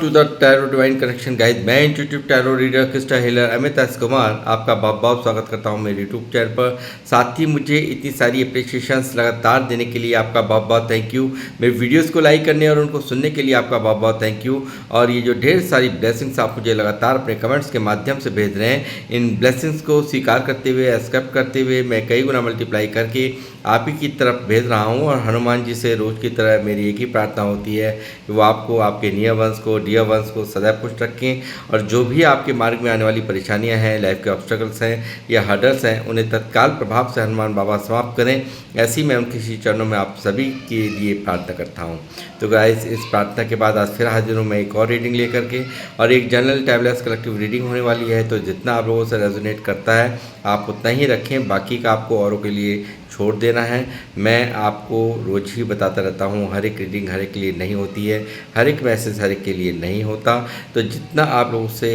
To the tarot divine connection guide. मैं intuitive tarot reader crystal healer Amit S Kumar आपका बहुत बहुत स्वागत करता हूं मेरे यूट्यूब चैनल पर। साथ ही मुझे इतनी सारी अप्रिशिएशंस लगातार देने के लिए आपका बहुत बहुत थैंक यू। मेरे वीडियोस को लाइक करने और उनको सुनने के लिए आपका बहुत बहुत थैंक यू। और ये जो ढेर सारी ब्लेसिंग्स आप मुझे लगातार अपने कमेंट्स के माध्यम से भेज रहे हैं, इन ब्लेसिंग्स को स्वीकार करते हुए, एक्सेप्ट करते हुए मैं कई गुना मल्टीप्लाई करके आप ही की तरफ भेज रहा हूँ। और हनुमान जी से रोज़ की तरह मेरी एक ही प्रार्थना होती है कि वो आपको, आपके नियर वंश को, डियर वंश को सदैव पुष्ट रखें। और जो भी आपके मार्ग में आने वाली परेशानियां हैं, लाइफ के ऑब्स्टेकल्स हैं या हर्डल्स हैं, उन्हें तत्काल प्रभाव से हनुमान बाबा समाप्त करें। ऐसी मैं उनके श्री चरणों में आप सभी के लिए प्रार्थना करता हूँ। तो गाइस, इस प्रार्थना के बाद आज फिर हाजिर हूँ मैं एक और रीडिंग लेकर के, और एक जनरल टैबलेट्स कलेक्टिव रीडिंग होने वाली है। तो जितना आप लोगों से रेजोनेट करता है आप उतना ही रखें, बाकी का आपको औरों के लिए छोड़ देना है। मैं आपको रोज़ ही बताता रहता हूँ, हर एक रीडिंग हर एक के लिए नहीं होती है, हर एक मैसेज हर एक के लिए नहीं होता। तो जितना आप लोगों से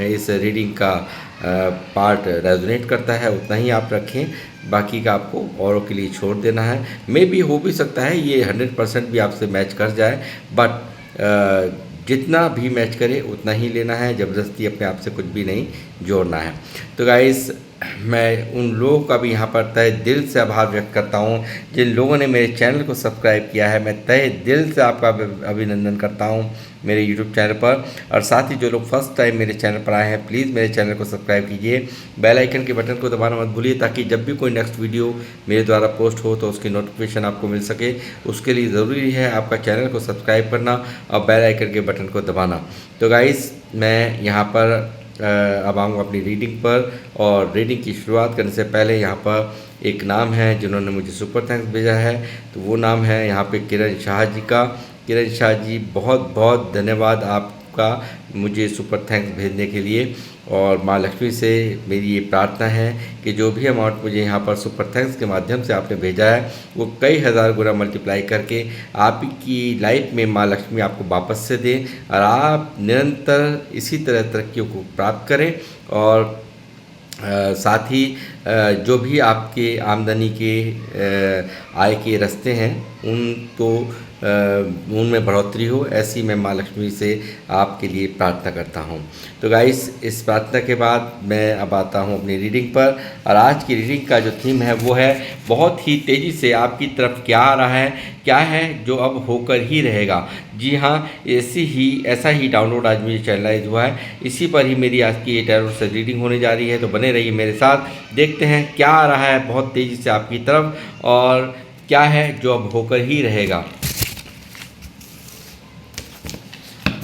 इस रीडिंग का पार्ट रेजोनेट करता है उतना ही आप रखें, बाकी का आपको औरों के लिए छोड़ देना है। मे भी हो भी सकता है ये 100% भी आपसे मैच कर जाए, बट जितना भी मैच करे उतना ही लेना है। ज़बरदस्ती अपने आप से कुछ भी नहीं जोड़ना है। तो गाइस, मैं उन लोगों का भी यहाँ पर तहे दिल से आभार व्यक्त करता हूँ जिन लोगों ने मेरे चैनल को सब्सक्राइब किया है। मैं तहे दिल से आपका अभिनंदन करता हूँ मेरे यूट्यूब चैनल पर। और साथ ही जो लोग फर्स्ट टाइम मेरे चैनल पर आए हैं, प्लीज़ मेरे चैनल को सब्सक्राइब कीजिए, बेल आइकन के बटन को दबाना मत भूलिए, ताकि जब भी कोई नेक्स्ट वीडियो मेरे द्वारा पोस्ट हो तो उसकी नोटिफिकेशन आपको मिल सके। उसके लिए ज़रूरी है आपका चैनल को सब्सक्राइब करना और बेल आइकन के बटन को दबाना। तो गाइस, मैं यहाँ पर अब आऊँगा अपनी रीडिंग पर। और रीडिंग की शुरुआत करने से पहले यहाँ पर एक नाम है जिन्होंने मुझे सुपर थैंक्स भेजा है। तो वो नाम है यहाँ पे किरण शाह जी का। किरण शाह जी, बहुत बहुत धन्यवाद आपका मुझे सुपर थैंक्स भेजने के लिए। और माँ लक्ष्मी से मेरी ये प्रार्थना है कि जो भी अमाउंट मुझे यहाँ पर सुपर थैंक्स के माध्यम से आपने भेजा है वो कई हज़ार गुना मल्टीप्लाई करके आप की लाइफ में माँ लक्ष्मी आपको वापस से दें, और आप निरंतर इसी तरह तरक्कियों को प्राप्त करें। और साथ ही जो भी आपके आमदनी के आय के रास्ते हैं उनको उनमें बढ़ोतरी हो, ऐसी मैं माँ लक्ष्मी से आपके लिए प्रार्थना करता हूँ। तो गाइस, इस प्रार्थना के बाद मैं अब आता हूँ अपनी रीडिंग पर। और आज की रीडिंग का जो थीम है वो है बहुत ही तेज़ी से आपकी तरफ क्या आ रहा है, क्या है जो अब होकर ही रहेगा। जी हाँ, ऐसा ही डाउनलोड आज मुझे चैनलाइज हुआ है। इसी पर ही मेरी आज की ये टैरो से रीडिंग होने जा रही है। तो बने रहिए मेरे साथ, देखते हैं क्या आ रहा है बहुत तेज़ी से आपकी तरफ, और क्या है जो अब होकर ही रहेगा।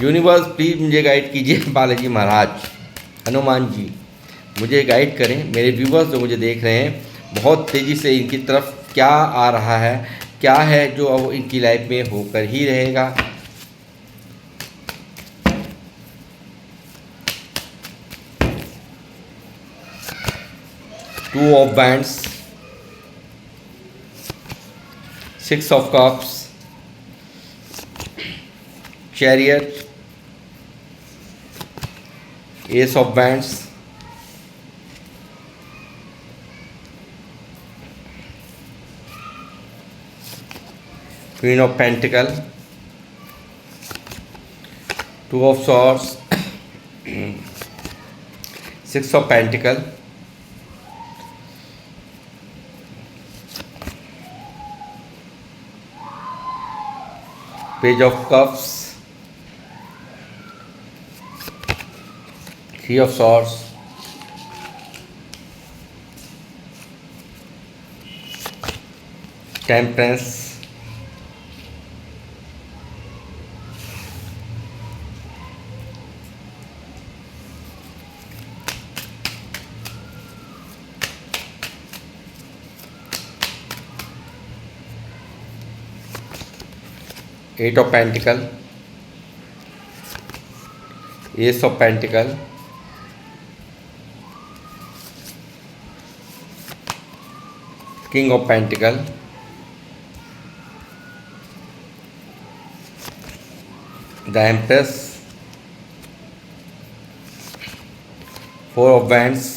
यूनिवर्स, प्लीज़ मुझे गाइड कीजिए। बालाजी महाराज, हनुमान जी, मुझे गाइड करें। मेरे व्यूवर्स जो मुझे देख रहे हैं, बहुत तेज़ी से इनकी तरफ क्या आ रहा है, क्या है जो अब इनकी लाइफ में होकर ही रहेगा। Two of wands, 6 of cups, chariot, ace of wands, queen of pentacle, 2 of swords, 6 of pentacle, page of cups, 3 of swords, temperance, eight of pentacle, ace of pentacle, king of pentacle, the empress, 4 of wands,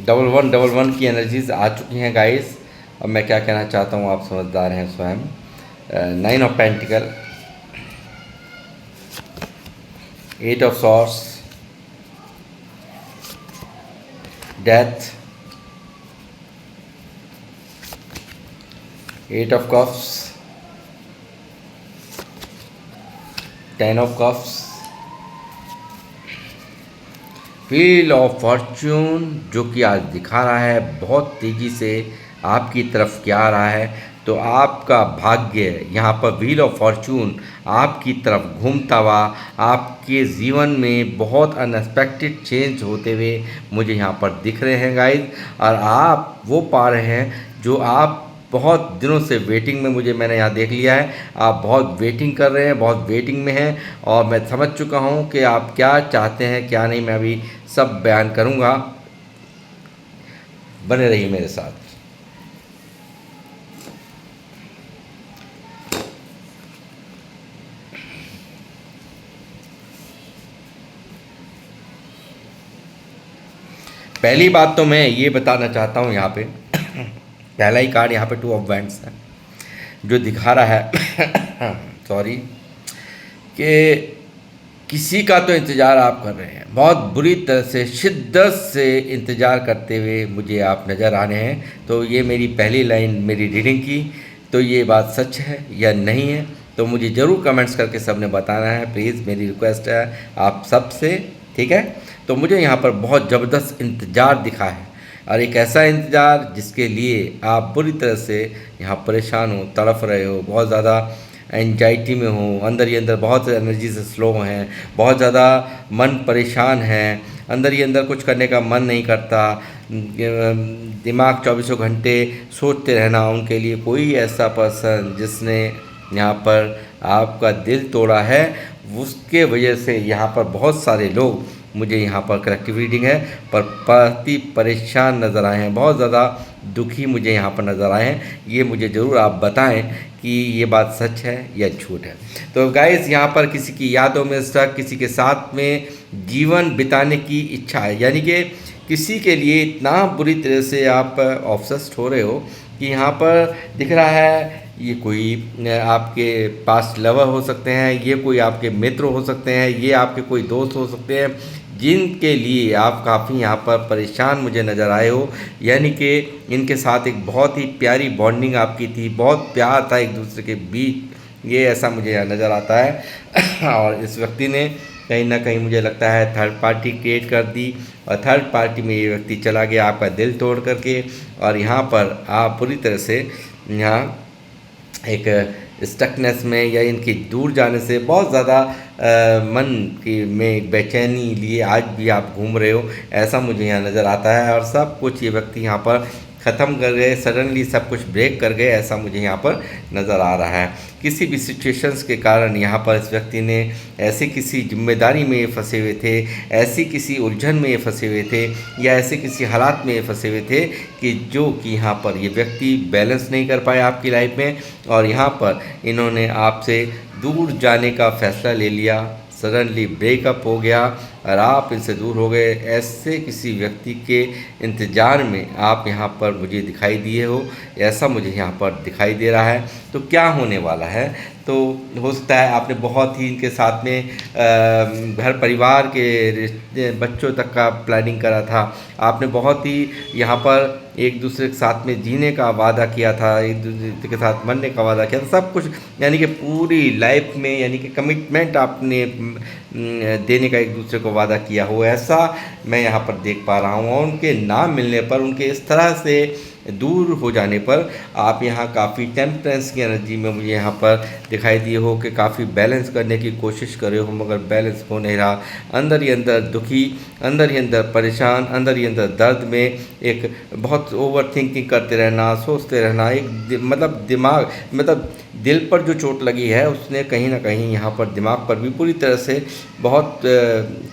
double one की energies आ चुकी हैं guys. अब मैं क्या कहना चाहता हूँ आप समझदार हैं स्वयं। 9 of Pentacle, 8 of Swords, Death, 8 of Cups, 10 of Cups, wheel of Fortune जो कि आज दिखा रहा है बहुत तेज़ी से आपकी तरफ क्या आ रहा है। तो आपका भाग्य यहाँ पर व्हील ऑफ फॉर्च्यून आपकी तरफ घूमता हुआ आपके जीवन में बहुत अनएक्सपेक्टेड चेंज होते हुए मुझे यहाँ पर दिख रहे हैं गाइस। और आप वो पा रहे हैं जो आप बहुत दिनों से वेटिंग में, मैंने यहाँ देख लिया है आप बहुत वेटिंग कर रहे हैं, बहुत वेटिंग में हैं। और मैं समझ चुका हूँ कि आप क्या चाहते हैं क्या नहीं, मैं अभी सब बयान करूँगा, बने रहिए मेरे साथ। पहली बात तो मैं ये बताना चाहता हूँ यहाँ पे पहला ही कार्ड यहाँ पे 2 ऑफ वैंड्स है जो दिखा रहा है सॉरी कि किसी का तो इंतज़ार आप कर रहे हैं, बहुत बुरी तरह से शिद्दत से इंतज़ार करते हुए मुझे आप नज़र आ रहे हैं। तो ये मेरी पहली लाइन मेरी रीडिंग की, तो ये बात सच है या नहीं है तो मुझे ज़रूर कमेंट्स करके सबने बताना है, प्लीज़ मेरी रिक्वेस्ट है आप सब से, ठीक है। तो मुझे यहाँ पर बहुत ज़बरदस्त इंतज़ार दिखा है और एक ऐसा इंतज़ार जिसके लिए आप बुरी तरह से यहाँ परेशान हो, तड़फ रहे हो, बहुत ज़्यादा एंजाइटी में हो, अंदर ही अंदर बहुत एनर्जी से स्लो हैं, बहुत ज़्यादा मन परेशान है, अंदर ही अंदर कुछ करने का मन नहीं करता, दिमाग 24 घंटे सोचते रहना। उनके लिए कोई ऐसा पर्सन जिसने यहाँ पर आपका दिल तोड़ा है, उसके वजह से यहाँ पर बहुत सारे लोग मुझे यहाँ पर कलेक्टिव रीडिंग है पर पति परेशान नज़र आए हैं, बहुत ज़्यादा दुखी मुझे यहाँ पर नज़र आए हैं। ये मुझे ज़रूर आप बताएं कि ये बात सच है या झूठ है। तो गाइस यहाँ पर किसी की यादों में स्टक, किसी के साथ में जीवन बिताने की इच्छा है, यानी कि किसी के लिए इतना बुरी तरह से आप ऑब्सेस्ड हो रहे हो कि यहाँ पर दिख रहा है ये कोई आपके पास लवर हो सकते हैं, ये कोई आपके मित्र हो सकते हैं, ये आपके कोई दोस्त हो सकते हैं जिनके लिए आप काफ़ी यहाँ पर परेशान मुझे नज़र आए हो। यानी कि इनके साथ एक बहुत ही प्यारी बॉन्डिंग आपकी थी, बहुत प्यार था एक दूसरे के बीच, ये ऐसा मुझे यहाँ नज़र आता है। और इस व्यक्ति ने कहीं ना कहीं मुझे लगता है थर्ड पार्टी क्रिएट कर दी और थर्ड पार्टी में ये व्यक्ति चला गया आपका दिल तोड़ करके। और यहाँ पर आप पूरी तरह से यहाँ एक स्टकनेस में या इनके दूर जाने से बहुत ज़्यादा मन की में एक बेचैनी लिए आज भी आप घूम रहे हो, ऐसा मुझे यहाँ नज़र आता है। और सब कुछ ये व्यक्ति यहाँ पर ख़त्म कर गए, सडनली सब कुछ ब्रेक कर गए, ऐसा मुझे यहाँ पर नज़र आ रहा है। किसी भी सिचुएशंस के कारण यहाँ पर इस व्यक्ति ने ऐसी किसी जिम्मेदारी में ये फंसे हुए थे, ऐसी किसी उलझन में ये फंसे हुए थे या ऐसे किसी हालात में ये फंसे हुए थे कि जो कि यहाँ पर ये व्यक्ति बैलेंस नहीं कर पाए आपकी लाइफ में और यहाँ पर इन्होंने आपसे दूर जाने का फ़ैसला ले लिया, सडनली ब्रेकअप हो गया और आप इनसे दूर हो गए। ऐसे किसी व्यक्ति के इंतज़ार में आप यहाँ पर मुझे दिखाई दिए हो, ऐसा मुझे यहाँ पर दिखाई दे रहा है। तो क्या होने वाला है, तो हो सकता है आपने बहुत ही इनके साथ में घर परिवार के रिश्ते बच्चों तक का प्लानिंग करा था, आपने बहुत ही यहाँ पर एक दूसरे के साथ में जीने का वादा किया था, एक दूसरे के साथ मरने का वादा किया था, सब कुछ यानी कि पूरी लाइफ में यानी कि कमिटमेंट आपने देने का एक दूसरे को वादा किया हो, ऐसा मैं यहाँ पर देख पा रहा हूँ। और उनके ना मिलने पर, उनके इस तरह से दूर हो जाने पर आप यहाँ काफ़ी टेम्परेंस की एनर्जी में मुझे यहाँ पर दिखाई दिए हो कि काफ़ी बैलेंस करने की कोशिश कर रहे हो मगर बैलेंस हो नहीं रहा। अंदर ही अंदर दुखी, अंदर ही अंदर परेशान, अंदर ही अंदर दर्द में एक बहुत ओवर थिंकिंग करते रहना, सोचते रहना, एक मतलब दिमाग मतलब दिल पर जो चोट लगी है उसने कहीं ना कहीं यहाँ पर दिमाग पर भी पूरी तरह से बहुत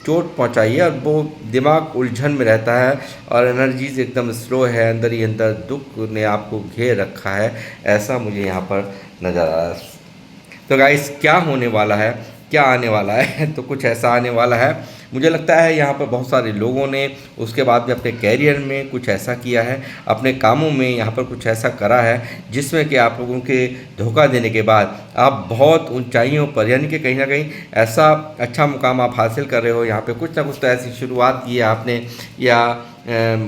चोट पहुँचाई है और वो दिमाग उलझन में रहता है और एनर्जीज एकदम स्लो है, अंदर ही अंदर दुख ने आपको घेर रखा है, ऐसा मुझे यहाँ पर नज़र आ रहा है। तो गाइस क्या होने वाला है, क्या आने वाला है तो कुछ ऐसा आने वाला है मुझे लगता है यहाँ पर बहुत सारे लोगों ने उसके बाद में अपने कैरियर में कुछ ऐसा किया है, अपने कामों में यहाँ पर कुछ ऐसा करा है जिसमें कि आप लोगों के धोखा देने के बाद आप बहुत ऊंचाइयों पर, यानी कि कहीं ना कहीं ऐसा अच्छा मुकाम आप हासिल कर रहे हो। यहाँ पे कुछ ना कुछ तो ऐसी शुरुआत की है आपने, या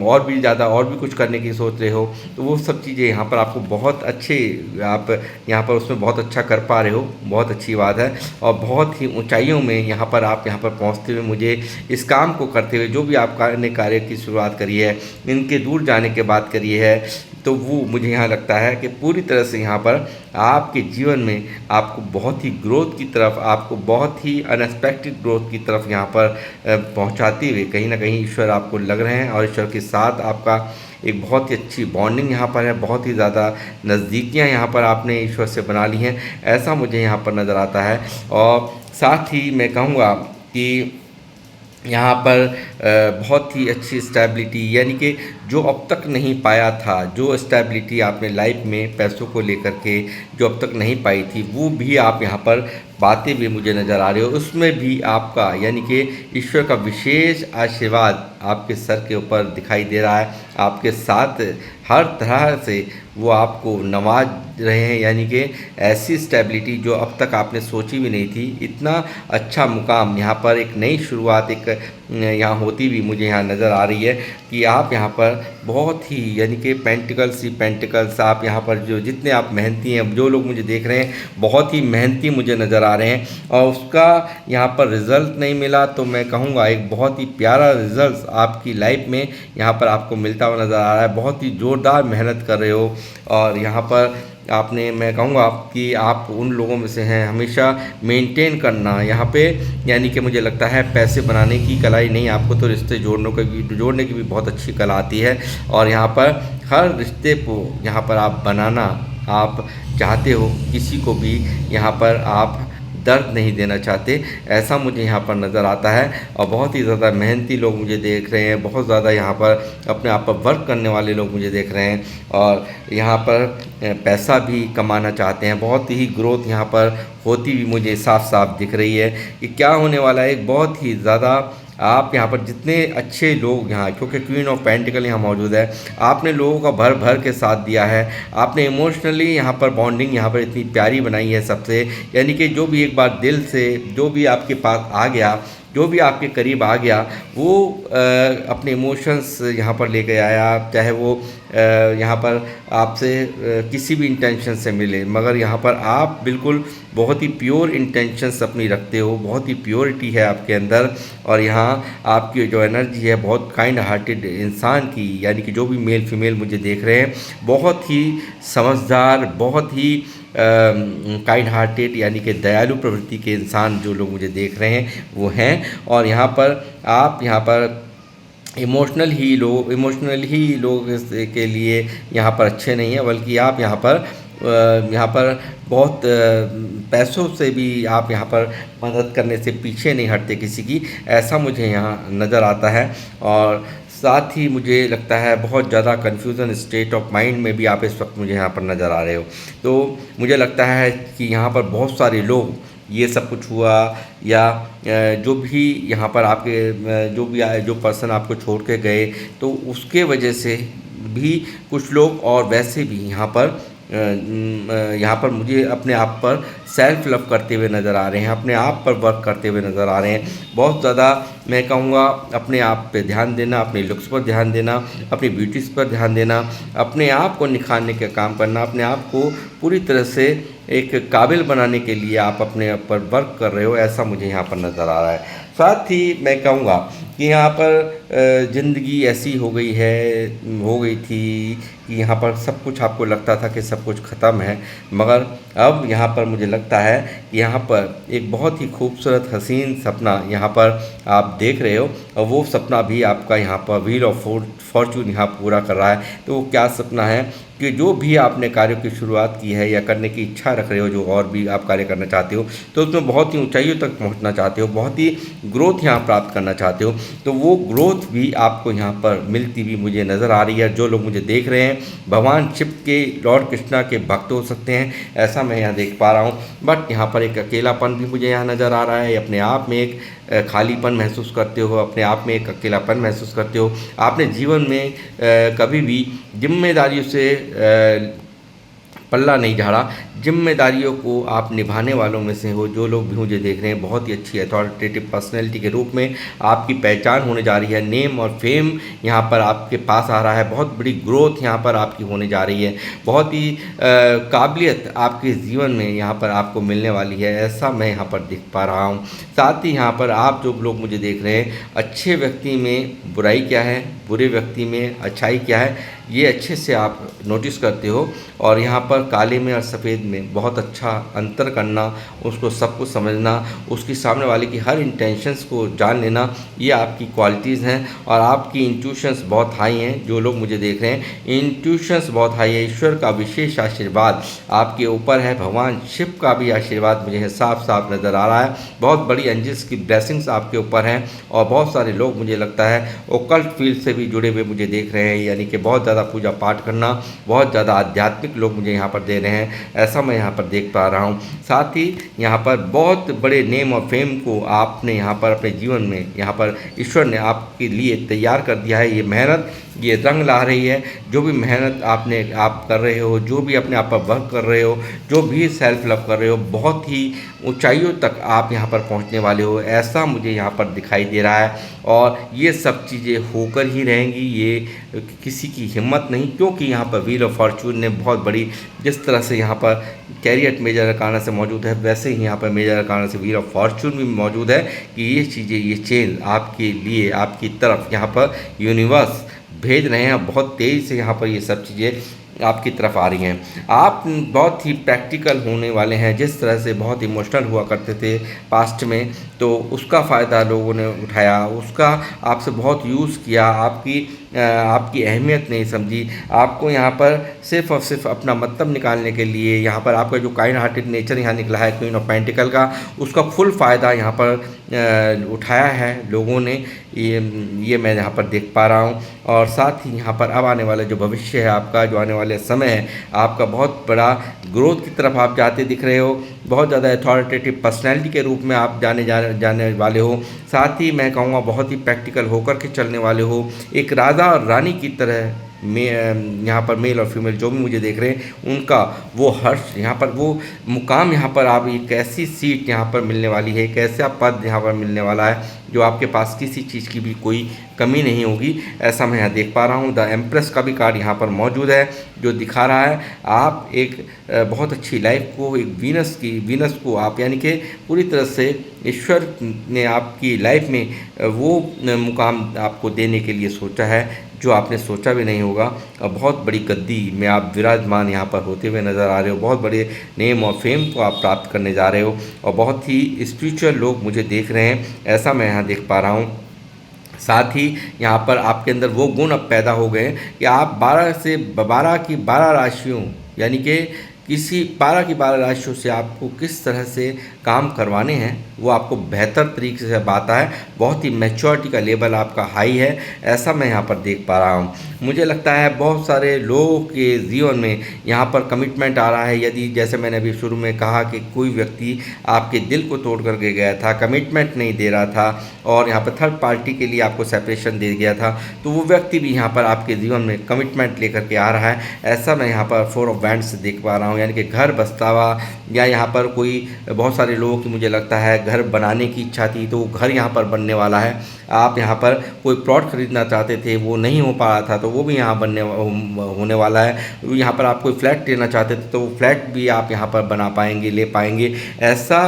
और भी ज़्यादा और भी कुछ करने की सोच रहे हो, तो वो सब चीज़ें यहाँ पर आपको बहुत अच्छे, आप यहाँ पर उसमें बहुत अच्छा कर पा रहे हो, बहुत अच्छी बात है। और बहुत ही ऊंचाइयों में यहाँ पर आप यहाँ पर पहुँचते हुए, मुझे इस काम को करते हुए, जो भी आपने कार्य की शुरुआत करी है, इनके दूर जाने के बाद करी है, तो वो मुझे यहाँ लगता है कि पूरी तरह से यहाँ पर आपके जीवन में आपको बहुत ही ग्रोथ की तरफ, आपको बहुत ही अनएक्सपेक्टेड ग्रोथ की तरफ यहाँ पर पहुँचाते हुए कहीं ना कहीं ईश्वर आपको लग रहे हैं। और ईश्वर के साथ आपका एक बहुत ही अच्छी बॉन्डिंग यहाँ पर है, बहुत ही ज़्यादा नज़दीकियाँ यहाँ पर आपने ईश्वर से बना ली हैं, ऐसा मुझे यहाँ पर नज़र आता है। और साथ ही मैं कहूँगा कि यहाँ पर बहुत ही अच्छी स्टेबिलिटी, यानी कि जो अब तक नहीं पाया था, जो स्टेबिलिटी आपने लाइफ में पैसों को लेकर के जो अब तक नहीं पाई थी, वो भी आप यहाँ पर पाते हुए मुझे नज़र आ रहे हो। उसमें भी आपका, यानी कि ईश्वर का विशेष आशीर्वाद आपके सर के ऊपर दिखाई दे रहा है, आपके साथ हर तरह से वो आपको नवाज रहे हैं, यानी कि ऐसी स्टेबिलिटी जो अब तक आपने सोची भी नहीं थी। इतना अच्छा मुकाम यहाँ पर, एक नई शुरुआत एक यहाँ होती भी मुझे यहाँ नज़र आ रही है कि आप यहाँ पर बहुत ही, यानी कि पेंटिकल्स ही पेंटिकल्स, आप यहाँ पर जो जितने आप मेहनती हैं, जो लोग मुझे देख रहे हैं बहुत ही मेहनती मुझे नज़र आ रहे हैं, और उसका यहाँ पर रिज़ल्ट नहीं मिला तो मैं कहूँगा एक बहुत ही प्यारा रिज़ल्ट आपकी लाइफ में यहाँ पर आपको मिलता हुआ नज़र आ रहा है। बहुत ही ज़ोरदार मेहनत कर रहे हो, और यहाँ पर आपने, मैं कहूँगा कि आप उन लोगों में से हैं, हमेशा मेंटेन करना यहाँ पे, यानी कि मुझे लगता है पैसे बनाने की कला ही नहीं, आपको तो रिश्ते जोड़ने की भी बहुत अच्छी कला आती है। और यहाँ पर हर रिश्ते को यहाँ पर आप बनाना आप चाहते हो, किसी को भी यहाँ पर आप दर्द नहीं देना चाहते, ऐसा मुझे यहाँ पर नज़र आता है। और बहुत ही ज़्यादा मेहनती लोग मुझे देख रहे हैं, बहुत ज़्यादा यहाँ पर अपने आप पर वर्क करने वाले लोग मुझे देख रहे हैं, और यहाँ पर पैसा भी कमाना चाहते हैं। बहुत ही ग्रोथ यहाँ पर होती भी मुझे साफ साफ दिख रही है कि क्या होने वाला है। एक बहुत ही ज़्यादा आप यहाँ पर जितने अच्छे लोग यहाँ, क्योंकि क्वीन ऑफ पेंटिकल यहाँ मौजूद है, आपने लोगों का भर भर के साथ दिया है, आपने इमोशनली यहाँ पर बॉन्डिंग यहाँ पर इतनी प्यारी बनाई है सबसे, यानी कि जो भी एक बार दिल से, जो भी आपके पास आ गया, जो भी आपके करीब आ गया, वो अपने इमोशंस यहाँ पर लेके आया, चाहे वो यहाँ पर आपसे किसी भी इंटेंशन से मिले, मगर यहाँ पर आप बिल्कुल बहुत ही प्योर इंटेंशंस अपनी रखते हो, बहुत ही प्योरिटी है आपके अंदर। और यहाँ आपकी जो एनर्जी है बहुत काइंड हार्टेड इंसान की, यानी कि जो भी मेल फीमेल मुझे देख रहे हैं, बहुत ही समझदार, बहुत ही काइंड हार्टेड, यानी कि दयालु प्रवृत्ति के इंसान जो लोग मुझे देख रहे हैं वो हैं। और यहाँ पर आप यहाँ पर इमोशनली ही लोग के लिए यहाँ पर अच्छे नहीं हैं, बल्कि आप यहाँ पर बहुत पैसों से भी आप यहाँ पर मदद करने से पीछे नहीं हटते किसी की, ऐसा मुझे यहाँ नज़र आता है। और साथ ही मुझे लगता है बहुत ज़्यादा कन्फ्यूज़न स्टेट ऑफ माइंड में भी आप इस वक्त मुझे यहाँ पर नज़र आ रहे हो। तो मुझे लगता है कि यहाँ पर बहुत सारे लोग, ये सब कुछ हुआ या जो भी यहाँ पर आपके जो पर्सन आपको छोड़ के गए, तो उसके वजह से भी कुछ लोग और वैसे भी यहाँ पर मुझे अपने आप पर सेल्फ लव करते हुए नज़र आ रहे हैं, अपने आप पर वर्क करते हुए नज़र आ रहे हैं। बहुत ज़्यादा मैं कहूँगा अपने आप पे ध्यान देना, अपने लुक्स पर ध्यान देना, अपनी ब्यूटीज़ पर ध्यान देना, अपने आप को निखारने का काम करना, अपने आप को पूरी तरह से एक काबिल बनाने के लिए आप अपने आप पर वर्क कर रहे हो, ऐसा मुझे यहाँ पर नज़र आ रहा है। साथ ही मैं कहूँगा कि यहाँ पर ज़िंदगी ऐसी हो गई थी कि यहाँ पर सब कुछ आपको लगता था कि सब कुछ ख़त्म है, मगर अब यहाँ पर मुझे लगता है कि यहाँ पर एक बहुत ही खूबसूरत हसीन सपना यहाँ पर आप देख रहे हो, और वो सपना भी आपका यहाँ पर व्हील ऑफ फॉर्चून यहाँ पूरा कर रहा है। तो वो क्या सपना है कि जो भी आपने कार्यों की शुरुआत की है या करने की इच्छा रख रहे हो, जो और भी आप कार्य करना चाहते हो, तो उसमें बहुत ही ऊंचाइयों तक पहुंचना चाहते हो, बहुत ही ग्रोथ यहाँ प्राप्त करना चाहते हो, तो वो ग्रोथ भी आपको यहाँ पर मिलती हुई मुझे नज़र आ रही है। जो लोग मुझे देख रहे हैं भगवान शिव के लॉर्ड कृष्णा के भक्त हो सकते हैं, ऐसा मैं यहाँ देख पा रहा हूँ। बट यहाँ पर एक अकेलापन भी मुझे यहाँ नज़र आ रहा है। अपने आप में एक खालीपन महसूस करते हो, अपने आप में एक अकेलापन महसूस करते हो। आपने जीवन में कभी भी जिम्मेदारियों से पल्ला नहीं झाड़ा। जिम्मेदारियों को आप निभाने वालों में से हो। जो लोग भी मुझे देख रहे हैं बहुत ही अच्छी अथॉरिटेटिव पर्सनैलिटी के रूप में आपकी पहचान होने जा रही है। नेम और फेम यहाँ पर आपके पास आ रहा है। बहुत बड़ी ग्रोथ यहाँ पर आपकी होने जा रही है। बहुत ही काबिलियत आपके जीवन में यहाँ पर आपको मिलने वाली है, ऐसा मैं यहाँ पर देख पा रहा हूँ। साथ ही यहाँ पर आप जो लोग मुझे देख रहे हैं, अच्छे व्यक्ति में बुराई क्या है, बुरे व्यक्ति में अच्छाई क्या है, ये अच्छे से आप नोटिस करते हो। और यहाँ पर काले में और सफ़ेद में बहुत अच्छा अंतर करना, उसको सब कुछ समझना, उसकी सामने वाले की हर इंटेंशंस को जान लेना, ये आपकी क्वालिटीज़ हैं। और आपकी इंट्यूशंस बहुत हाई हैं। जो लोग मुझे देख रहे हैं, इंट्यूशंस बहुत हाई है। ईश्वर का विशेष आशीर्वाद आपके ऊपर है। भगवान शिव का भी आशीर्वाद मुझे साफ साफ नज़र आ रहा है। बहुत बड़ी एंजल्स की ब्लेसिंग्स आपके ऊपर हैं। और बहुत सारे लोग मुझे लगता है ओकल्ट फील्ड से भी जुड़े हुए मुझे देख रहे हैं, यानी कि बहुत ज़्यादा पूजा पाठ करना, बहुत ज़्यादा आध्यात्मिक लोग मुझे यहाँ पर दे रहे हैं, ऐसा मैं यहाँ पर देख पा रहा हूँ। साथ ही यहाँ पर बहुत बड़े नेम और फेम को आपने यहाँ पर अपने जीवन में यहाँ पर ईश्वर ने आपके लिए तैयार कर दिया है। ये मेहनत ये रंग ला रही है। जो भी मेहनत आप कर रहे हो, जो भी अपने आप पर वर्क कर रहे हो, जो भी सेल्फ लव कर रहे हो, बहुत ही ऊंचाइयों तक आप यहाँ पर पहुँचने वाले हो, ऐसा मुझे यहाँ पर दिखाई दे रहा है। और ये सब चीज़ें होकर ही रहेंगी, ये किसी की हिम्मत नहीं, क्योंकि यहाँ पर व्हील ऑफ फॉर्चून ने बहुत बड़ी, जिस तरह से यहाँ पर कैरियर मेजर अरकाना से मौजूद है, वैसे ही यहाँ पर मेजर अरकाना से व्हील ऑफ फॉर्चून भी मौजूद है कि ये चीज़ें, ये चेन आपके लिए, आपकी तरफ यहाँ पर यूनिवर्स भेज रहे हैं। बहुत तेज़ी से यहाँ पर ये सब चीज़ें आपकी तरफ आ रही हैं। आप बहुत ही प्रैक्टिकल होने वाले हैं। जिस तरह से बहुत इमोशनल हुआ करते थे पास्ट में, तो उसका फ़ायदा लोगों ने उठाया, उसका आपसे बहुत यूज़ किया, आपकी अहमियत नहीं समझी। आपको यहाँ पर सिर्फ़ और सिर्फ अपना मतलब निकालने के लिए, यहाँ पर आपका जो काइंड हार्टेड नेचर यहाँ निकला है क्वीन ऑफ पेंटिकल का, उसका फुल फ़ायदा यहाँ पर उठाया है लोगों ने। ये मैं यहाँ पर देख पा रहा हूँ। और साथ ही यहाँ पर अब आने वाला जो भविष्य है आपका, जो आने वाले समय है आपका, बहुत बड़ा ग्रोथ की तरफ आप जाते दिख रहे हो। बहुत ज़्यादा अथॉरिटेटिव पर्सनैलिटी के रूप में आप जाने वाले हो। साथ ही मैं कहूँगा बहुत ही प्रैक्टिकल होकर के चलने वाले हो। एक राजा और रानी की तरह में यहाँ पर मेल और फीमेल जो भी मुझे देख रहे हैं, उनका वो हर्ष यहाँ पर, वो मुकाम यहाँ पर, आप एक ऐसी सीट यहाँ पर मिलने वाली है, एक ऐसा पद यहाँ पर मिलने वाला है जो आपके पास किसी चीज़ की भी कोई कमी नहीं होगी, ऐसा मैं यहाँ देख पा रहा हूँ। द एम्प्रेस का भी कार्ड यहाँ पर मौजूद है, जो दिखा रहा है आप एक बहुत अच्छी लाइफ को, एक वीनस को आप, यानी कि पूरी तरह से ईश्वर ने आपकी लाइफ में वो मुकाम आपको देने के लिए सोचा है जो आपने सोचा भी नहीं होगा। और बहुत बड़ी गद्दी में आप विराजमान यहाँ पर होते हुए नज़र आ रहे हो। बहुत बड़े नेम और फेम को आप प्राप्त करने जा रहे हो। और बहुत ही स्पिरिचुअल लोग मुझे देख रहे हैं, ऐसा मैं यहाँ देख पा रहा हूँ। साथ ही यहाँ पर आपके अंदर वो गुण अब पैदा हो गए कि आप 12 की 12 राशियों, यानी कि किसी 12 की 12 राशियों से आपको किस तरह से काम करवाने हैं वो आपको बेहतर तरीके से आता है। बहुत ही मैच्योरिटी का लेवल आपका हाई है, ऐसा मैं यहाँ पर देख पा रहा हूँ। मुझे लगता है बहुत सारे लोगों के जीवन में यहाँ पर कमिटमेंट आ रहा है। यदि जैसे मैंने अभी शुरू में कहा कि कोई व्यक्ति आपके दिल को तोड़ करके गया था, कमिटमेंट नहीं दे रहा था और यहाँ पर थर्ड पार्टी के लिए आपको सेपरेशन दे गया था, तो वो व्यक्ति भी यहाँ पर आपके जीवन में कमिटमेंट लेकर के आ रहा है, ऐसा मैं यहाँ पर 4 ऑफ वैंड्स देख पा रहा हूँ। यानी कि घर बस्तावा, या यहाँ पर कोई, बहुत सारे लोगों की मुझे लगता है घर बनाने की इच्छा थी, तो वो घर यहाँ पर बनने वाला है। आप यहाँ पर कोई प्लॉट खरीदना चाहते थे, वो नहीं हो पा रहा था, तो वो भी यहाँ होने वाला है। यहाँ पर आप कोई फ्लैट लेना चाहते थे, तो वो फ्लैट भी आप यहाँ पर बना पाएंगे, ले पाएंगे। ऐसा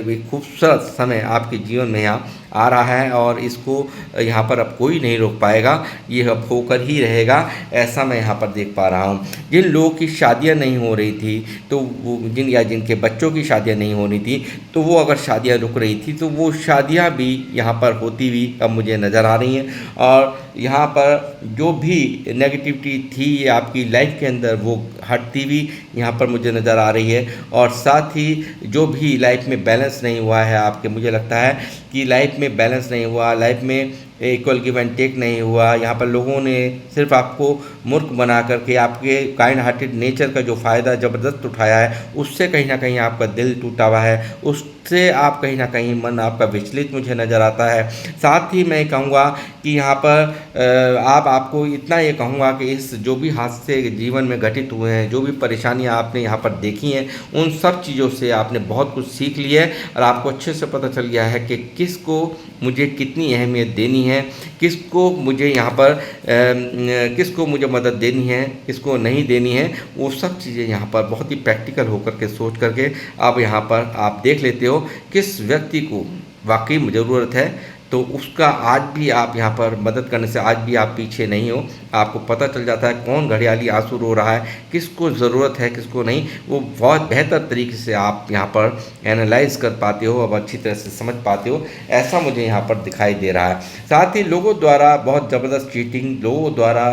एक खूबसूरत समय आपके जीवन में यहाँ आ रहा है और इसको यहाँ पर अब कोई नहीं रोक पाएगा, ये अब होकर ही रहेगा, ऐसा मैं यहाँ पर देख पा रहा हूँ। जिन लोगों की शादियाँ नहीं हो रही थी, तो वो जिनके बच्चों की शादियाँ नहीं हो रही थी, तो वो अगर शादियाँ रुक रही थी, तो वो शादियाँ भी यहाँ पर होती हुई अब मुझे नज़र आ रही हैं। और यहाँ पर जो भी नेगेटिविटी थी आपकी लाइफ के अंदर वो हटती हुई यहाँ पर मुझे नज़र आ रही है। और साथ ही जो भी लाइफ में बैलेंस नहीं हुआ है आपके, मुझे लगता है कि लाइफ में बैलेंस नहीं हुआ, लाइफ में इक्वल गिव एंड टेक नहीं हुआ, यहाँ पर लोगों ने सिर्फ आपको मूर्ख बना करके आपके काइंड हार्टेड नेचर का जो फ़ायदा ज़बरदस्त उठाया है, उससे कहीं ना कहीं आपका दिल टूटा हुआ है, उससे आप कहीं ना कहीं मन आपका विचलित मुझे नज़र आता है। साथ ही मैं कहूँगा कि यहाँ पर आपको इतना ये कहूँगा कि इस जो भी हादसे जीवन में घटित हुए हैं, जो भी परेशानियाँ आपने यहाँ पर देखी हैं, उन सब चीज़ों से आपने बहुत कुछ सीख लिया है और आपको अच्छे से पता चल गया है कि किसको मुझे कितनी अहमियत देनी है, किसको मुझे यहाँ पर किसको मुझे मदद देनी है, किसको नहीं देनी है। वो सब चीज़ें यहाँ पर बहुत ही प्रैक्टिकल होकर के सोच करके अब यहाँ पर आप देख लेते हो किस व्यक्ति को वाकई में ज़रूरत है, तो उसका आज भी आप यहाँ पर मदद करने से आज भी आप पीछे नहीं हो। आपको पता चल जाता है कौन घड़ियाली आंसू रो रहा है, किसको ज़रूरत है किसको नहीं, वो बहुत बेहतर तरीके से आप यहाँ पर एनालाइज कर पाते हो, अब अच्छी तरह से समझ पाते हो, ऐसा मुझे यहाँ पर दिखाई दे रहा है। साथ ही लोगों द्वारा बहुत ज़बरदस्त चीटिंग, लोगों द्वारा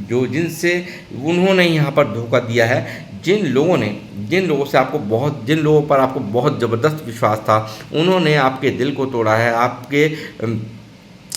जो जिनसे उन्होंने यहाँ पर धोखा दिया है, जिन लोगों से आपको जिन लोगों पर आपको बहुत ज़बरदस्त विश्वास था, उन्होंने आपके दिल को तोड़ा है,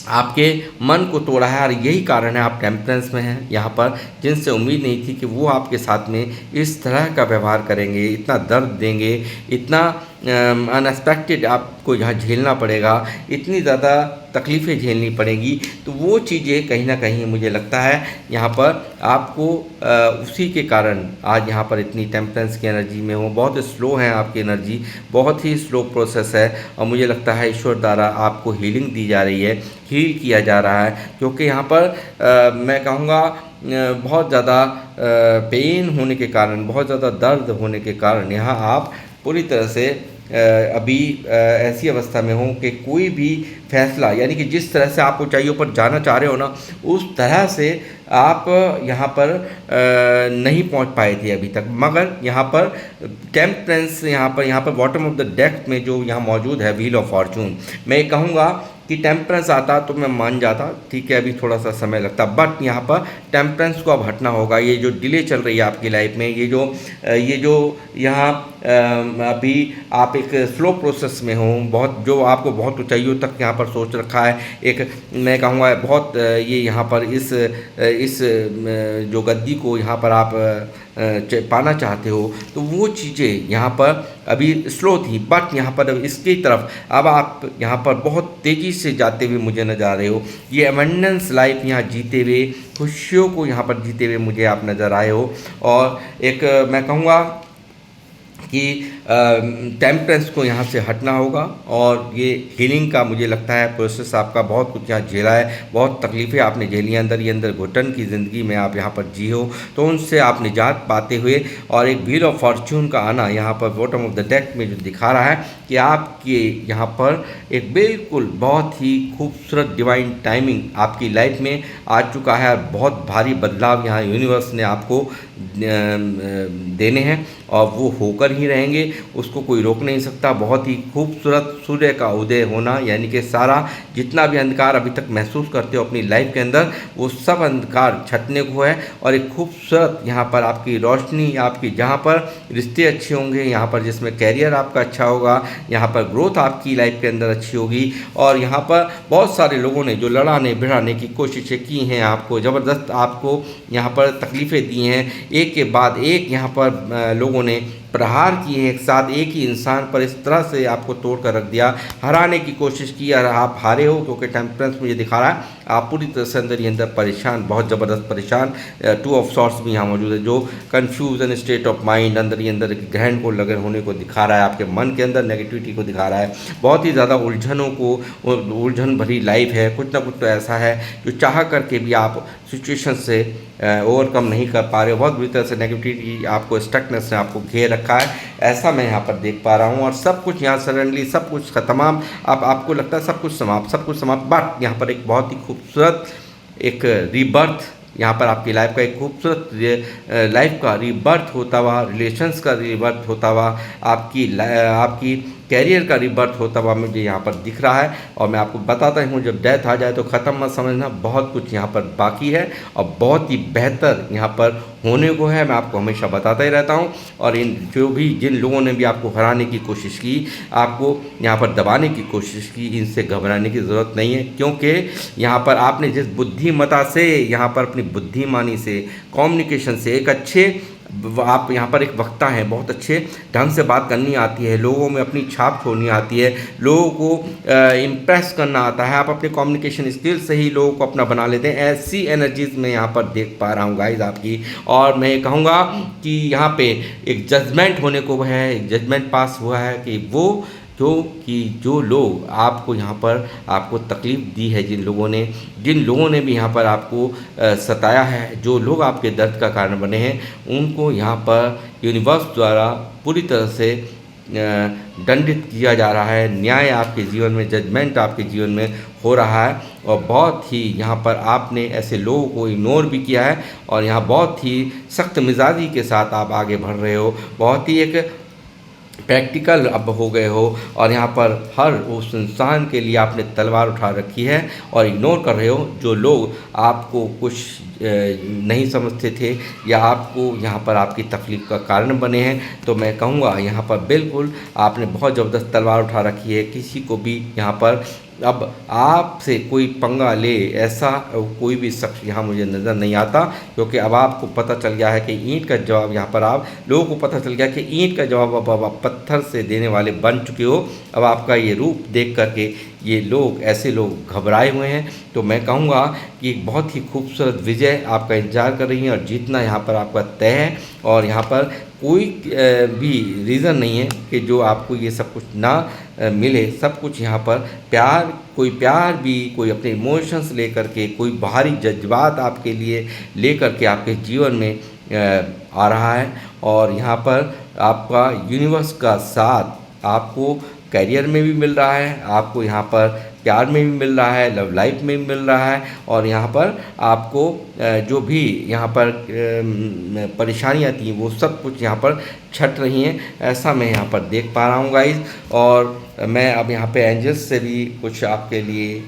आपके मन को तोड़ा है। और यही कारण है आप टेम्परेंस में हैं यहाँ पर, जिनसे उम्मीद नहीं थी कि वो आपके साथ में इस तरह का व्यवहार करेंगे, इतना दर्द देंगे, इतना अनएक्सपेक्टेड आपको यहाँ झेलना पड़ेगा, इतनी ज़्यादा तकलीफ़ें झेलनी पड़ेगी। तो वो चीज़ें कहीं ना कहीं मुझे लगता है यहाँ पर आपको उसी के कारण आज यहाँ पर इतनी टेम्परेंस की एनर्जी में हो, बहुत स्लो है आपकी एनर्जी, बहुत ही स्लो प्रोसेस है। और मुझे लगता है ईश्वर द्वारा आपको हीलिंग दी जा रही है, हील किया जा रहा है, क्योंकि यहाँ पर मैं कहूँगा बहुत ज़्यादा पेन होने के कारण, बहुत ज़्यादा दर्द होने के कारण यहाँ आप पूरी तरह से अभी ऐसी अवस्था में हो कि कोई भी फैसला, यानी कि जिस तरह से आप ऊंचाइयों पर जाना चाह रहे हो ना, उस तरह से आप यहाँ पर नहीं पहुँच पाए थे अभी तक। मगर यहाँ पर टेम्परेंस, यहाँ पर बॉटम ऑफ द डेक में जो यहाँ मौजूद है व्हील ऑफ फॉर्चून, मैं कहूँगा कि टेम्परेंस आता तो मैं मान जाता, ठीक है अभी थोड़ा सा समय लगता, बट यहाँ पर टेम्परेंस को अब हटना होगा। ये जो डिले चल रही है आपकी लाइफ में, ये जो यहाँ अभी आप एक स्लो प्रोसेस में हो, बहुत जो आपको बहुत ऊंचाइयों तक यहाँ पर सोच रखा है, एक मैं कहूँगा बहुत ये यहाँ पर इस जो गद्दी को यहाँ पर आप पाना चाहते हो, तो वो चीज़ें यहाँ पर अभी स्लो थी, बट यहाँ पर इसकी तरफ अब आप यहाँ पर बहुत तेज़ी से जाते हुए मुझे नजर आ रहे हो। ये अबंडेंस लाइफ यहाँ जीते हुए, खुशियों को यहाँ पर जीते हुए मुझे आप नज़र आए हो। और एक मैं कहूँगा कि टेम्परेंस को यहाँ से हटना होगा, और ये हीलिंग का मुझे लगता है प्रोसेस आपका बहुत कुछ यहाँ झेला है, बहुत तकलीफ़ें आपने झेली हैं, अंदर ही अंदर घुटन की ज़िंदगी में आप यहाँ पर जी हो, तो उनसे आप निजात पाते हुए और एक व्हील ऑफ फॉर्चून का आना यहाँ पर बॉटम ऑफ द डेक में जो दिखा रहा है कि आपके यहाँ पर एक बिल्कुल बहुत ही खूबसूरत डिवाइन टाइमिंग आपकी लाइफ में आ चुका है। बहुत भारी बदलाव यहाँ यूनिवर्स ने आपको देने हैं और वो होकर ही रहेंगे, उसको कोई रोक नहीं सकता। बहुत ही खूबसूरत सूर्य का उदय होना, यानी कि सारा जितना भी अंधकार अभी तक महसूस करते हो अपनी लाइफ के अंदर, वो सब अंधकार छटने को है और एक खूबसूरत यहाँ पर आपकी रोशनी, आपकी जहाँ पर रिश्ते अच्छे होंगे, यहाँ पर जिसमें कैरियर आपका अच्छा होगा, यहाँ पर ग्रोथ आपकी लाइफ के अंदर अच्छी होगी। और यहाँ पर बहुत सारे लोगों ने जो लड़ाने भिड़ाने की कोशिशें की हैं, आपको ज़बरदस्त आपको यहाँ पर तकलीफ़ें दी हैं, एक के बाद एक यहाँ पर लोगों ने प्रहार किए हैं एक साथ, एक ही इंसान पर इस तरह से आपको तोड़ कर रख दिया, हराने की कोशिश की और आप हारे हो, क्योंकि टेम्परेंस मुझे दिखा रहा है आप पूरी तरह से अंदर ही अंदर परेशान, बहुत ज़बरदस्त परेशान। टू ऑफ सॉर्ट्स भी यहाँ मौजूद है, जो कन्फ्यूजन स्टेट ऑफ माइंड अंदर ही अंदर ग्रहण को लगे होने को दिखा रहा है, आपके मन के अंदर नेगेटिविटी को दिखा रहा है, बहुत ही ज़्यादा उलझन भरी लाइफ है। कुछ ना कुछ तो ऐसा है जो चाह करके भी आप सिचुएशन से ओवरकम नहीं कर पा रहे हो, बहुत बुरी तरह से नेगेटिविटी आपको, स्टकनेस ने आपको घेर रखा है, ऐसा मैं यहाँ पर देख पा रहा हूँ। और सब कुछ यहाँ सडनली सब कुछ तमाम आपको लगता है सब कुछ समाप्त, बट यहाँ पर एक बहुत ही खूबसूरत एक रीबर्थ यहाँ पर आपकी लाइफ का एक खूबसूरत लाइफ का रीबर्थ होता हुआ, रिलेशंस का रीबर्थ होता हुआ, आपकी कैरियर का रिबर्थ होता हुआ मुझे यहाँ पर दिख रहा है। और मैं आपको बताता हूँ, जब डेथ आ जाए तो ख़त्म मत समझना, बहुत कुछ यहाँ पर बाकी है और बहुत ही बेहतर यहाँ पर होने को है। मैं आपको हमेशा बताता ही रहता हूँ। और जिन लोगों ने भी आपको हराने की कोशिश की, आपको यहाँ पर दबाने की कोशिश की, इनसे घबराने की ज़रूरत नहीं है, क्योंकि यहाँ पर आपने जिस बुद्धिमता से, यहाँ पर अपनी बुद्धिमानी से, कम्युनिकेशन से, एक अच्छे आप यहाँ पर एक वक्ता हैं, बहुत अच्छे ढंग से बात करनी आती है, लोगों में अपनी छाप छोड़नी आती है, लोगों को इम्प्रेस करना आता है, आप अपने कम्युनिकेशन स्किल से ही लोगों को अपना बना लेते हैं। ऐसी एनर्जीज मैं यहाँ पर देख पा रहा हूँ गाइज आपकी। और मैं ये कहूँगा कि यहाँ पे एक जजमेंट होने को है, एक जजमेंट पास हुआ है कि जो लोग आपको यहाँ पर आपको तकलीफ़ दी है, जिन लोगों ने भी यहाँ पर आपको सताया है, जो लोग आपके दर्द का कारण बने हैं, उनको यहाँ पर यूनिवर्स द्वारा पूरी तरह से दंडित किया जा रहा है। न्याय आपके जीवन में, जजमेंट आपके जीवन में हो रहा है। और बहुत ही यहाँ पर आपने ऐसे लोगों को इग्नोर भी किया है और यहाँ बहुत ही सख्त मिजाजी के साथ आप आगे बढ़ रहे हो, बहुत ही एक प्रैक्टिकल अब हो गए हो। और यहाँ पर हर उस इंसान के लिए आपने तलवार उठा रखी है और इग्नोर कर रहे हो जो लोग आपको कुछ नहीं समझते थे या आपको यहाँ पर आपकी तकलीफ़ का कारण बने हैं। तो मैं कहूँगा यहाँ पर बिल्कुल आपने बहुत ज़बरदस्त तलवार उठा रखी है। किसी को भी यहाँ पर अब आपसे कोई पंगा ले, ऐसा कोई भी शख्स यहाँ मुझे नज़र नहीं आता, क्योंकि अब आपको पता चल गया है कि ईंट का जवाब, यहाँ पर आप लोगों को पता चल गया कि ईंट का जवाब अब आप पत्थर से देने वाले बन चुके हो। अब आपका ये रूप देख करके ये लोग, ऐसे लोग घबराए हुए हैं। तो मैं कहूँगा कि एक बहुत ही खूबसूरत विजय आपका इंतज़ार कर रही है और जीतना यहाँ पर आपका तय है। और यहाँ पर कोई भी रीज़न नहीं है कि जो आपको ये सब कुछ ना मिले। सब कुछ यहाँ पर प्यार भी, कोई अपने इमोशंस लेकर के, कोई बाहरी जज्बात आपके लिए लेकर के आपके जीवन में आ रहा है। और यहाँ पर आपका यूनिवर्स का साथ आपको करियर में भी मिल रहा है, आपको यहाँ पर प्यार में भी मिल रहा है, लव लाइफ में भी मिल रहा है। और यहाँ पर आपको जो भी यहाँ पर परेशानियाँ थी वो सब कुछ यहाँ पर छट रही हैं, ऐसा मैं यहाँ पर देख पा रहा हूँ गाइज। और मैं अब यहाँ पे एंजल्स से भी कुछ आपके लिए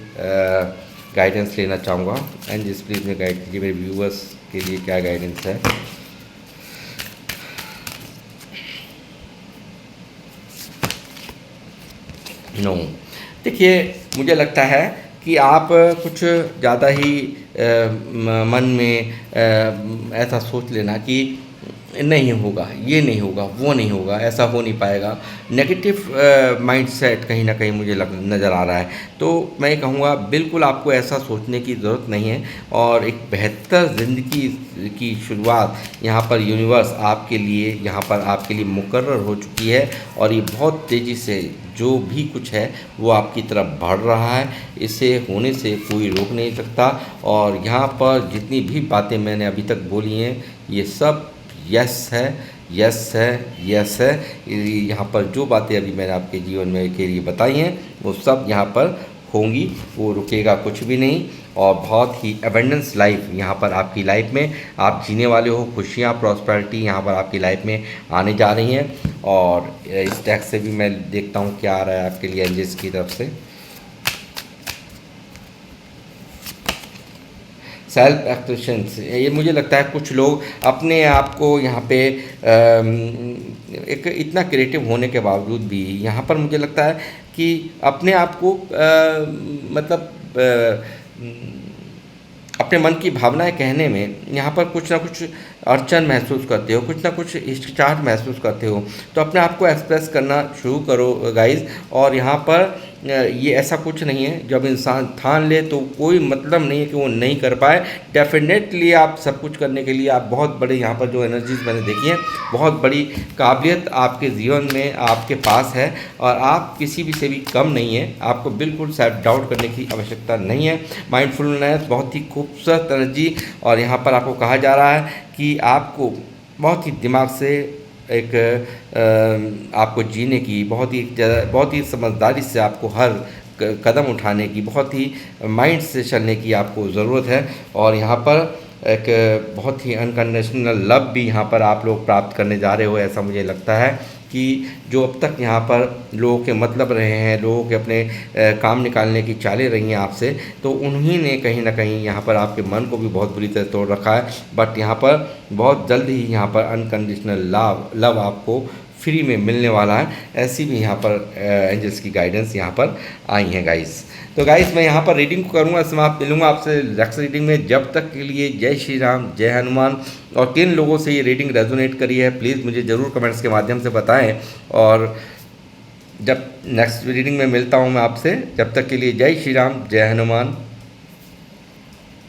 गाइडेंस लेना चाहूँगा। एंजल्स प्लीज़ मैं गाइड कीजिए, मेरे व्यूअर्स के लिए क्या गाइडेंस है। नो, देखिए मुझे लगता है कि आप कुछ ज़्यादा ही मन में ऐसा सोच लेना कि नहीं होगा, ये नहीं होगा, वो नहीं होगा, ऐसा हो नहीं पाएगा। नेगेटिव माइंडसेट कहीं ना कहीं मुझे नज़र आ रहा है। तो मैं कहूँगा बिल्कुल आपको ऐसा सोचने की ज़रूरत नहीं है। और एक बेहतर ज़िंदगी की शुरुआत यहाँ पर यूनिवर्स आपके लिए, यहाँ पर आपके लिए मुकर्रर हो चुकी है। और ये बहुत तेज़ी से जो भी कुछ है वो आपकी तरफ बढ़ रहा है, इसे होने से कोई रोक नहीं सकता। और यहाँ पर जितनी भी बातें मैंने अभी तक बोली हैं, ये सब यस है, यस है, यस है। यहाँ पर जो बातें अभी मैंने आपके जीवन में के लिए बताई हैं वो सब यहाँ पर होंगी, वो रुकेगा कुछ भी नहीं। और बहुत ही एबंडेंस लाइफ यहाँ पर आपकी लाइफ में आप जीने वाले हो। खुशियाँ, प्रॉस्पेरिटी यहाँ पर आपकी लाइफ में आने जा रही हैं। और इस टैक्स से भी मैं देखता हूँ क्या आ रहा है आपके लिए एंजल्स की तरफ से। सेल्फ एक्सप्रेशंस, ये मुझे लगता है कुछ लोग अपने आप को यहाँ पे एक इतना क्रिएटिव होने के बावजूद भी यहाँ पर मुझे लगता है कि अपने आप को मतलब अपने मन की भावनाएं कहने में यहाँ पर कुछ ना कुछ अड़चन महसूस करते हो, कुछ ना कुछ हिचकिचाहट महसूस करते हो। तो अपने आप को एक्सप्रेस करना शुरू करो गाइज। और यहाँ पर ये ऐसा कुछ नहीं है, जब इंसान ठान ले तो कोई मतलब नहीं है कि वो नहीं कर पाए। डेफिनेटली आप सब कुछ करने के लिए आप बहुत बड़े, यहाँ पर जो एनर्जीज मैंने देखी हैं, बहुत बड़ी काबिलियत आपके जीवन में आपके पास है। और आप किसी भी से भी कम नहीं है, आपको बिल्कुल सेल्फ डाउट करने की आवश्यकता नहीं है। माइंडफुलनेस बहुत ही खूबसूरत एनर्जी। और यहाँ पर आपको कहा जा रहा है कि आपको बहुत ही दिमाग से एक आपको जीने की, बहुत ही समझदारी से आपको हर कदम उठाने की, बहुत ही माइंड से चलने की आपको ज़रूरत है। और यहाँ पर एक बहुत ही अनकंडीशनल लव भी यहाँ पर आप लोग प्राप्त करने जा रहे हो, ऐसा मुझे लगता है कि जो अब तक यहाँ पर लोगों के मतलब रहे हैं, लोगों के अपने काम निकालने की चालें रही हैं आपसे, तो उन्हीं ने कहीं ना कहीं यहाँ पर आपके मन को भी बहुत बुरी तरह तोड़ रखा है। बट यहाँ पर बहुत जल्द ही यहाँ पर अनकंडीशनल लव आपको फ्री में मिलने वाला है, ऐसी भी यहाँ पर एंजल्स की गाइडेंस यहाँ पर आई हैं गाइस। तो गाइस मैं यहाँ पर रीडिंग को करूँगा, समाप्त मिलूँगा आपसे नेक्स्ट रीडिंग में। जब तक के लिए जय श्री राम, जय हनुमान। और किन लोगों से ये रीडिंग रेजोनेट करी है प्लीज़ मुझे ज़रूर कमेंट्स के माध्यम से बताएं। और जब नेक्स्ट रीडिंग में मिलता हूँ मैं आपसे, जब तक के लिए जय श्री राम, जय हनुमान।